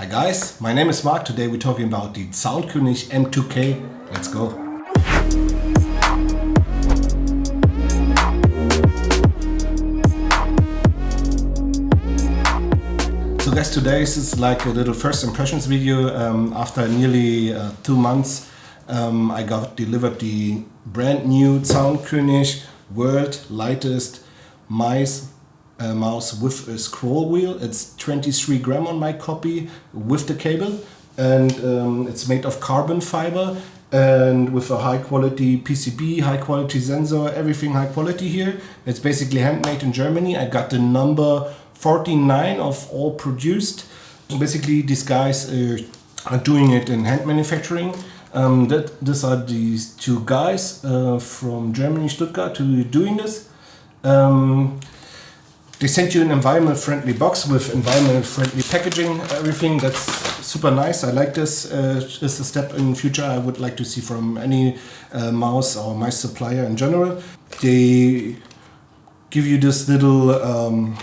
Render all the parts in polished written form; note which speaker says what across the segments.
Speaker 1: Hi guys, my name is Mark. Today we're talking about the Zaunkoenig M2K. Let's go. So guys, today is like a little first impressions video. After nearly 2 months, I got delivered the brand new Zaunkoenig world lightest mouse with a scroll wheel. It's 23 gram on my copy with the cable, and it's made of carbon fiber and with a high quality PCB, high quality sensor, everything high quality here. It's basically handmade in Germany. I got the number 49 of all produced. Basically these guys are doing it in hand manufacturing. These are these two guys from Germany, Stuttgart, who are doing this. They sent you an environment-friendly box with environment-friendly packaging, everything. That's super nice. I like this. It's a step in future I would like to see from any mouse or mice supplier in general. They give you this little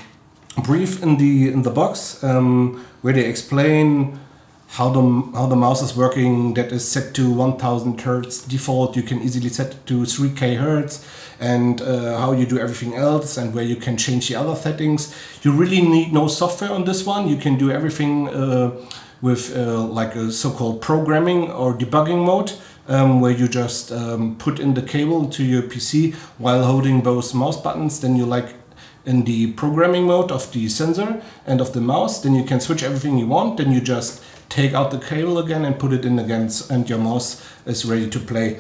Speaker 1: brief in the box where they explain how the mouse is working. That is set to 1000 Hertz default. You can easily set it to 3K Hertz, and how you do everything else, and where you can change the other settings. You really need no software on this one. You can do everything with like a so-called programming or debugging mode, where you just put in the cable to your PC while holding both mouse buttons. Then you like in the programming mode of the sensor and of the mouse, then you can switch everything you want. Then you just take out the cable again and put it in again, and your mouse is ready to play.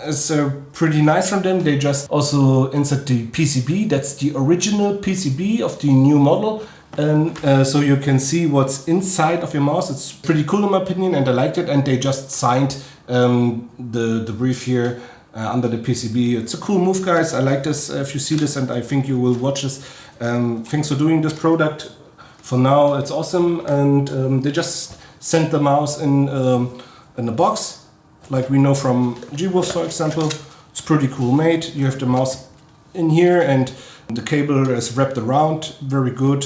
Speaker 1: It's pretty nice from them. They just also insert the PCB. That's the original PCB of the new model, and so you can see what's inside of your mouse. It's pretty cool in my opinion, and I liked it. And they just signed the brief here under the PCB. It's a cool move, guys. I like this. If you see this, and I think you will watch this. Thanks for doing this product. For now, it's awesome, and they just sent the mouse in a box, like we know from G-Wolves, for example. It's pretty cool made. You have the mouse in here, and the cable is wrapped around. Very good,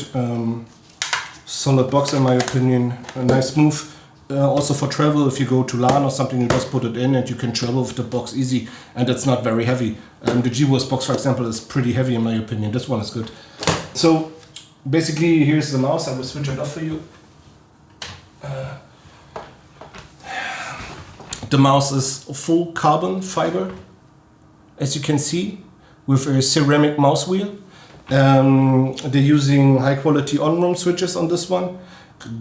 Speaker 1: solid box in my opinion. A nice move. Also for travel, if you go to LAN or something, you just put it in and you can travel with the box easy, and it's not very heavy. The G-Wolves box, for example, is pretty heavy in my opinion. This one is good. So basically, here's the mouse. I will switch it off for you. The mouse is full carbon fiber, as you can see, with a ceramic mouse wheel. They're using high quality on-room switches on this one.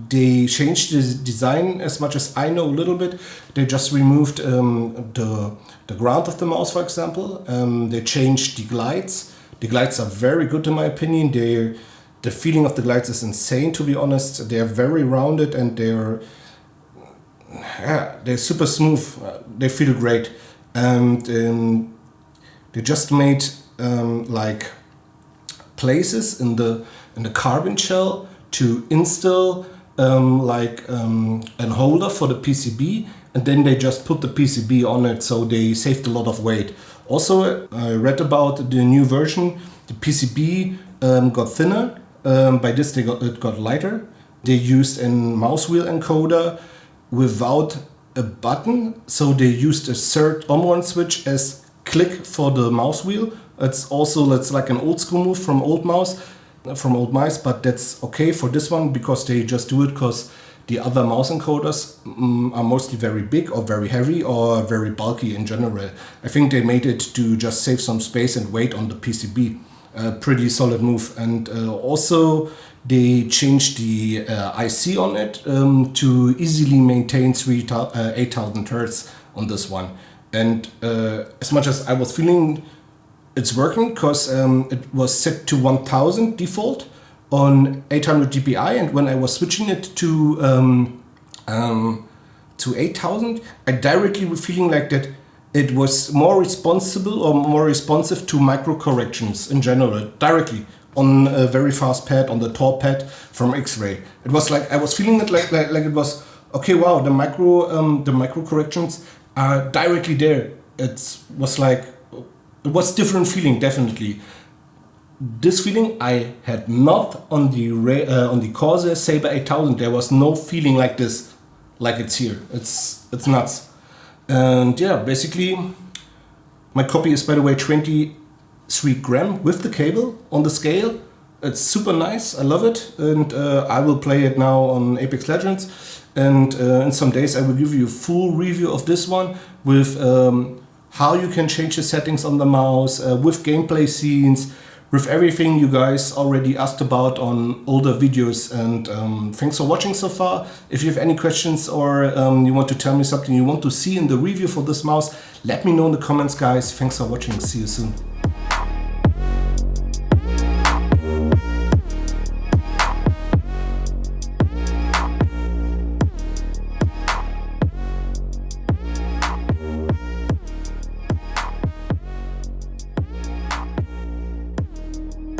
Speaker 1: They changed the design as much as I know a little bit. They just removed the ground of the mouse, for example. They changed the glides. The glides are very good in my opinion. The feeling of the glides is insane, to be honest. They are very rounded, and they're super smooth. They feel great, and they just made like places in the carbon shell to install like an holder for the PCB, and then they just put the PCB on it, so they saved a lot of weight. Also, I read about the new version. The PCB got thinner. By this it got lighter. They used a mouse wheel encoder without a button, so they used a third on-one switch as click for the mouse wheel. It's like an old school move from old mice, but that's okay for this one, because they just do it because the other mouse encoders are mostly very big or very heavy or very bulky in general. I think they made it to just save some space and weight on the PCB. Pretty solid move. And also they changed the IC on it to easily maintain 8000 Hertz on this one. And as much as I was feeling it's working, because it was set to 1000 default on 800 dpi, and when I was switching it to 8000, I directly was feeling like that it was more responsible or more responsive to micro corrections in general, directly on a very fast pad, on the top pad from X-Ray. It was like I was feeling it like it was okay. Wow, the micro corrections are directly there. It was different feeling, definitely. this feeling I had not on the Corsair Saber 8000. There was no feeling like this, like it's here. It's nuts. And yeah, basically my copy is, by the way, 23 gram with the cable on the scale. It's super nice, I love it, and I will play it now on Apex Legends, and in some days I will give you a full review of this one with how you can change the settings on the mouse, with gameplay scenes, with everything you guys already asked about on older videos. And thanks for watching so far. If you have any questions or you want to tell me something you want to see in the review for this mouse, let me know in the comments, guys. Thanks for watching, see you soon.